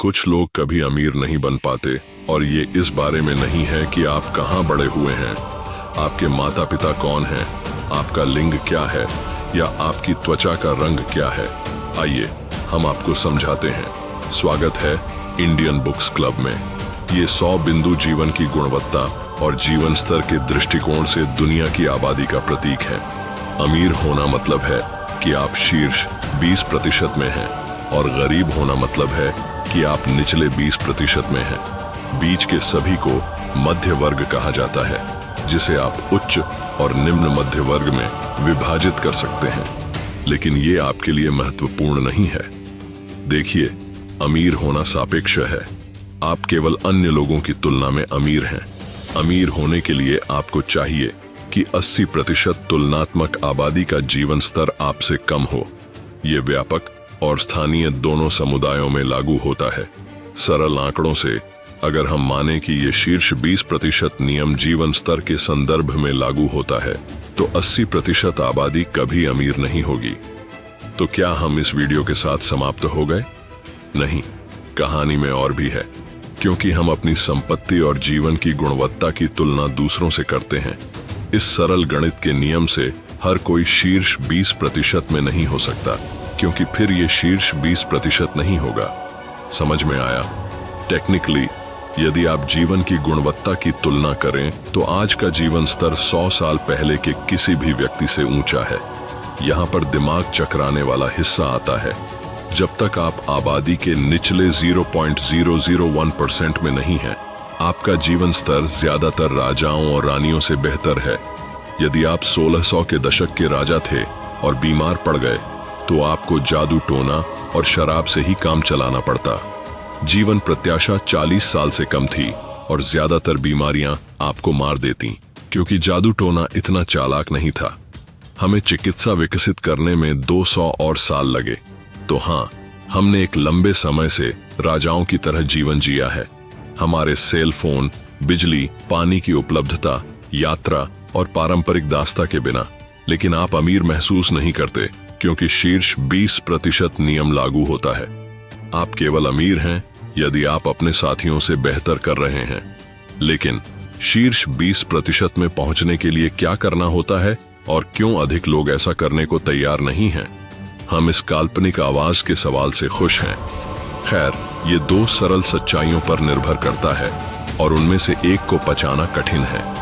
कुछ लोग कभी अमीर नहीं बन पाते और ये इस बारे में नहीं है कि आप कहाँ बड़े हुए हैं, आपके माता पिता कौन हैं, आपका लिंग क्या है या आपकी त्वचा का रंग क्या है। आइए हम आपको समझाते हैं। स्वागत है इंडियन बुक्स क्लब में। ये 100 बिंदु जीवन की गुणवत्ता और जीवन स्तर के दृष्टिकोण से दुनिया की आबादी का प्रतीक है। अमीर होना मतलब है कि आप शीर्ष 20% में हैं और गरीब होना मतलब है कि आप निचले 20% में हैं। बीच के सभी को मध्य वर्ग कहा जाता है, जिसे आप उच्च और निम्न मध्य वर्ग में विभाजित कर सकते हैं। लेकिन ये आपके लिए महत्वपूर्ण नहीं है। देखिए, अमीर होना सापेक्ष है। आप केवल अन्य लोगों की तुलना में अमीर हैं। अमीर होने के लिए आपको चाहिए कि 80% तुलनात्मक आबादी का जीवन स्तर आपसे कम हो। ये व्यापक और स्थानीय दोनों समुदायों में लागू होता है। सरल आंकड़ों से अगर हम माने कि ये शीर्ष 20% नियम जीवन स्तर के संदर्भ में लागू होता है, तो 80% आबादी कभी अमीर नहीं होगी। तो क्या हम इस वीडियो के साथ समाप्त हो गए? नहीं, कहानी में और भी है। क्योंकि हम अपनी संपत्ति और जीवन की गुणवत्ता की तुलना दूसरों से करते हैं। इस सरल गणित के नियम से हर कोई शीर्ष 20% में नहीं हो सकता, क्योंकि फिर ये शीर्ष 20% नहीं होगा। समझ में आया? टेक्निकली यदि आप जीवन की गुणवत्ता की तुलना करें तो आज का जीवन स्तर 100 साल पहले के किसी भी व्यक्ति से ऊंचा है। यहाँ पर दिमाग चकराने वाला हिस्सा आता है। जब तक आप आबादी के निचले 0.001% में नहीं हैं, आपका जीवन स्तर ज्यादातर राजाओं और रानियों से बेहतर है। यदि आप 1600 के दशक के राजा थे और बीमार पड़ गए, तो आपको जादू टोना और शराब से ही काम चलाना पड़ता। जीवन प्रत्याशा 40 साल से कम थी और ज्यादातर बीमारियां आपको मार देती, क्योंकि जादू टोना इतना चालाक नहीं था। हमें चिकित्सा विकसित करने में 200 और साल लगे। तो हाँ, हमने एक लंबे समय से राजाओं की तरह जीवन जिया है। हमारे सेल फोन, बिजली, पानी की उपलब्धता, यात्रा और पारंपरिक दास्ता के बिना। लेकिन आप अमीर महसूस नहीं करते, क्योंकि शीर्ष 20% नियम लागू होता है। आप केवल अमीर हैं यदि आप अपने साथियों से बेहतर कर रहे हैं। लेकिन शीर्ष 20% में पहुंचने के लिए क्या करना होता है और क्यों अधिक लोग ऐसा करने को तैयार नहीं हैं? हम इस काल्पनिक आवाज के सवाल से खुश हैं। खैर, ये 2 सरल सच्चाइयों पर निर्भर करता है और उनमें से एक को पचाना कठिन है।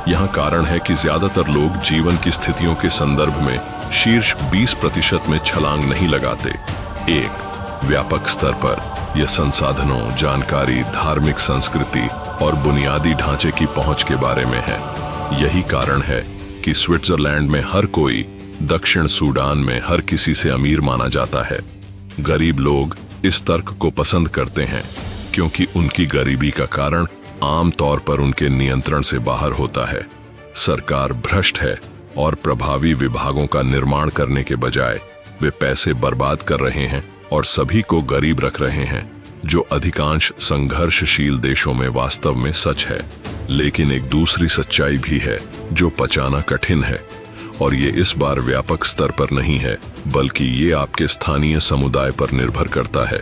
यहाँ कारण है कि ज्यादातर लोग जीवन की स्थितियों के संदर्भ में शीर्ष 20% में छलांग नहीं लगाते। एक, व्यापक स्तर पर यह संसाधनों, जानकारी, धार्मिक संस्कृति और बुनियादी ढांचे की पहुंच के बारे में है। यही कारण है कि स्विट्जरलैंड में हर कोई दक्षिण सूडान में हर किसी से अमीर माना जाता है। गरीब लोग इस तर्क को पसंद करते हैं क्योंकि उनकी गरीबी का कारण आम तौर पर उनके नियंत्रण से बाहर होता है। सरकार भ्रष्ट है और प्रभावी विभागों का निर्माण करने के बजाय वे पैसे बर्बाद कर रहे हैं और सभी को गरीब रख रहे हैं, जो अधिकांश संघर्षशील देशों में वास्तव में सच है। लेकिन एक दूसरी सच्चाई भी है जो पचाना कठिन है, और ये इस बार व्यापक स्तर पर नहीं है, बल्कि ये आपके स्थानीय समुदाय पर निर्भर करता है।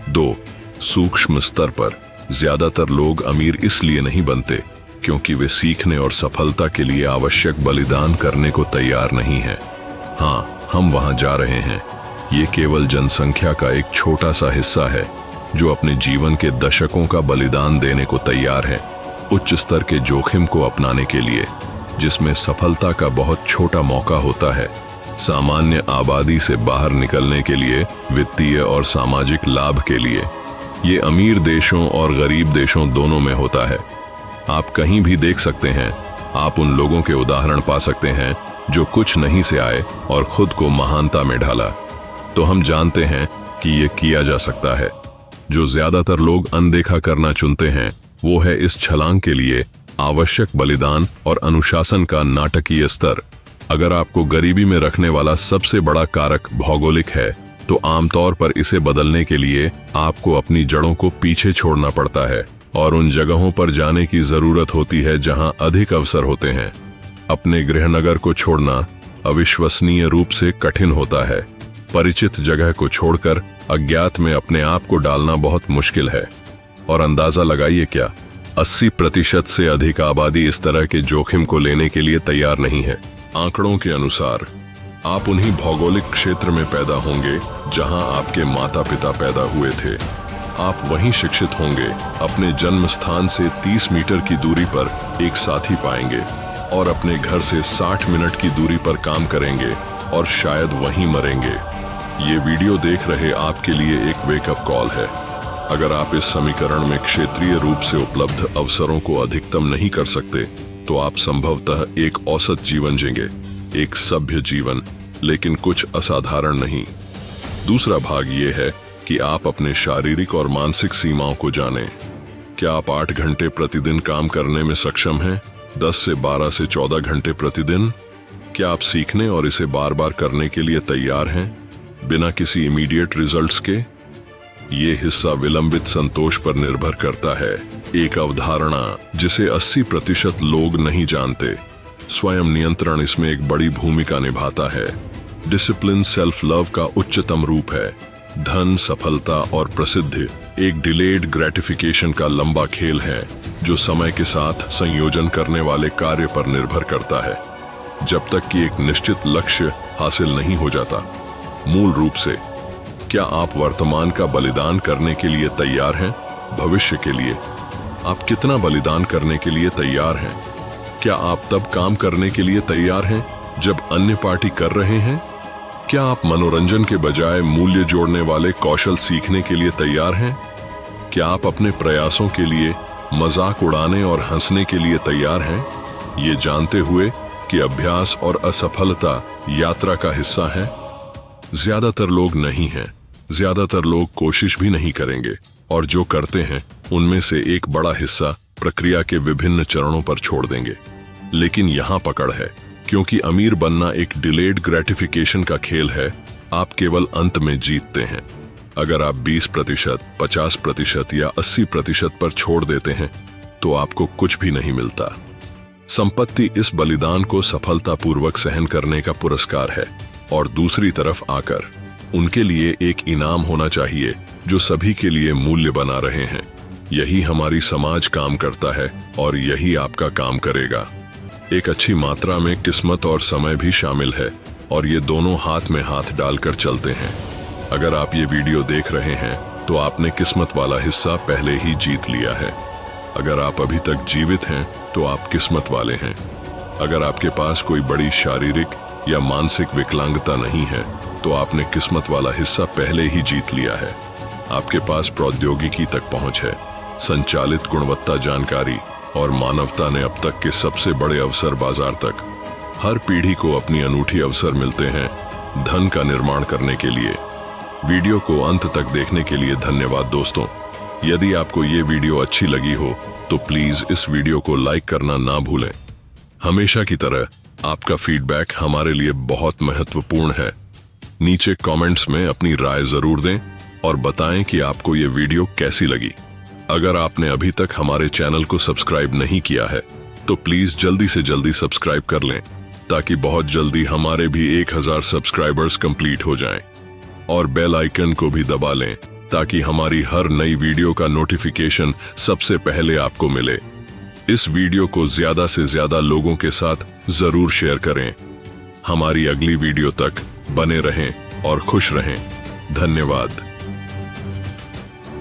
2, सूक्ष्म स्तर पर ज्यादातर लोग अमीर इसलिए नहीं बनते क्योंकि वे सीखने और सफलता के लिए आवश्यक बलिदान करने को तैयार नहीं हैं। हाँ, हम वहां जा रहे हैं। ये केवल जनसंख्या का एक छोटा सा हिस्सा है जो अपने जीवन के दशकों का बलिदान देने को तैयार है, उच्च स्तर के जोखिम को अपनाने के लिए, जिसमें सफलता का बहुत छोटा मौका होता है। सामान्य आबादी से बाहर निकलने के लिए, वित्तीय और सामाजिक लाभ के लिए। ये अमीर देशों और गरीब देशों दोनों में होता है। आप कहीं भी देख सकते हैं। आप उन लोगों के उदाहरण पा सकते हैं जो कुछ नहीं से आए और खुद को महानता में ढाला। तो हम जानते हैं कि ये किया जा सकता है। जो ज्यादातर लोग अनदेखा करना चुनते हैं, वो है इस छलांग के लिए आवश्यक बलिदान और अनुशासन का नाटकीय स्तर। अगर आपको गरीबी में रखने वाला सबसे बड़ा कारक भौगोलिक है, तो आमतौर पर इसे बदलने के लिए आपको अपनी जड़ों को पीछे छोड़ना पड़ता है और उन जगहों पर जाने की जरूरत होती है जहां अधिक अवसर होते हैं। अपने गृहनगर को छोड़ना अविश्वसनीय रूप से कठिन होता है। परिचित जगह को छोड़कर अज्ञात में अपने आप को डालना बहुत मुश्किल है। और अंदाजा लगाइए क्या, 80% से अधिक आबादी इस तरह के जोखिम को लेने के लिए तैयार नहीं है। आंकड़ों के अनुसार आप उन्हीं भौगोलिक क्षेत्र में पैदा होंगे जहां आपके माता पिता पैदा हुए थे। आप वहीं शिक्षित होंगे, अपने जन्म स्थान से 30 मीटर की दूरी पर एक साथी पाएंगे और अपने घर से 60 मिनट की दूरी पर काम करेंगे और शायद वहीं मरेंगे। ये वीडियो देख रहे आपके लिए एक वेकअप कॉल है। अगर आप इस समीकरण में क्षेत्रीय रूप से उपलब्ध अवसरों को अधिकतम नहीं कर सकते तो आप संभवतः एक औसत जीवन जिएंगे, एक सभ्य जीवन, लेकिन कुछ असाधारण नहीं। दूसरा भाग ये है कि आप अपने शारीरिक और मानसिक सीमाओं को जानें। क्या आप 8 घंटे प्रतिदिन काम करने में सक्षम हैं? 10 से 12 से 14 घंटे प्रतिदिन? क्या आप सीखने और इसे बार बार करने के लिए तैयार हैं, बिना किसी इमीडिएट रिजल्ट्स के? ये हिस्सा विलंबित संतोष पर निर्भर करता है, एक अवधारणा जिसे 80% लोग नहीं जानते। स्वयं नियंत्रण इसमें एक बड़ी भूमिका निभाता है। डिसिप्लिन सेल्फ लव का उच्चतम रूप है। धन, सफलता और प्रसिद्धि एक डिलेड ग्रेटिफिकेशन का लंबा खेल है जो समय के साथ संयोजन करने वाले कार्य पर निर्भर करता है, जब तक कि एक निश्चित लक्ष्य हासिल नहीं हो जाता। मूल रूप से, क्या आप वर्तमान का बलिदान करने के लिए तैयार हैं? भविष्य के लिए आप कितना बलिदान करने के लिए तैयार हैं? क्या आप तब काम करने के लिए तैयार हैं जब अन्य पार्टी कर रहे हैं? क्या आप मनोरंजन के बजाय मूल्य जोड़ने वाले कौशल सीखने के लिए तैयार हैं? क्या आप अपने प्रयासों के लिए मजाक उड़ाने और हंसने के लिए तैयार हैं, ये जानते हुए कि अभ्यास और असफलता यात्रा का हिस्सा है? ज्यादातर लोग नहीं हैं। ज्यादातर लोग कोशिश भी नहीं करेंगे, और जो करते हैं उनमें से एक बड़ा हिस्सा प्रक्रिया के विभिन्न चरणों पर छोड़ देंगे। लेकिन यहाँ पकड़ है, क्योंकि अमीर बनना एक डिलेड ग्रेटिफिकेशन का खेल है। आप केवल अंत में जीतते हैं। अगर आप 20%, 50% या 80% पर छोड़ देते हैं तो आपको कुछ भी नहीं मिलता। संपत्ति इस बलिदान को सफलतापूर्वक सहन करने का पुरस्कार है, और दूसरी तरफ आकर उनके लिए एक इनाम होना चाहिए जो सभी के लिए मूल्य बना रहे हैं। यही हमारी समाज काम करता है और यही आपका काम करेगा। एक अच्छी मात्रा में किस्मत और समय भी शामिल है, और ये दोनों हाथ में हाथ डालकर चलते हैं। अगर आप ये वीडियो देख रहे हैं तो आपने किस्मत वाला हिस्सा पहले ही जीत लिया है। अगर आप अभी तक जीवित हैं तो आप किस्मत वाले हैं। अगर आपके पास कोई बड़ी शारीरिक या मानसिक विकलांगता नहीं है तो आपने किस्मत वाला हिस्सा पहले ही जीत लिया है। आपके पास प्रौद्योगिकी तक पहुंच है, संचालित गुणवत्ता जानकारी, और मानवता ने अब तक के सबसे बड़े अवसर बाजार तक। हर पीढ़ी को अपनी अनूठी अवसर मिलते हैं धन का निर्माण करने के लिए। वीडियो को अंत तक देखने के लिए धन्यवाद दोस्तों। यदि आपको ये वीडियो अच्छी लगी हो तो प्लीज इस वीडियो को लाइक करना ना भूलें। हमेशा की तरह आपका फीडबैक हमारे लिए बहुत महत्वपूर्ण है। नीचे कमेंट्स में अपनी राय जरूर दें और बताएं कि आपको ये वीडियो कैसी लगी। अगर आपने अभी तक हमारे चैनल को सब्सक्राइब नहीं किया है तो प्लीज जल्दी से जल्दी सब्सक्राइब कर लें, ताकि बहुत जल्दी हमारे भी 1000 सब्सक्राइबर्स कंप्लीट हो जाएं। और बेल आइकन को भी दबा लें ताकि हमारी हर नई वीडियो का नोटिफिकेशन सबसे पहले आपको मिले। इस वीडियो को ज्यादा से ज्यादा लोगों के साथ जरूर शेयर करें। हमारी अगली वीडियो तक बने रहें और खुश रहें। धन्यवाद।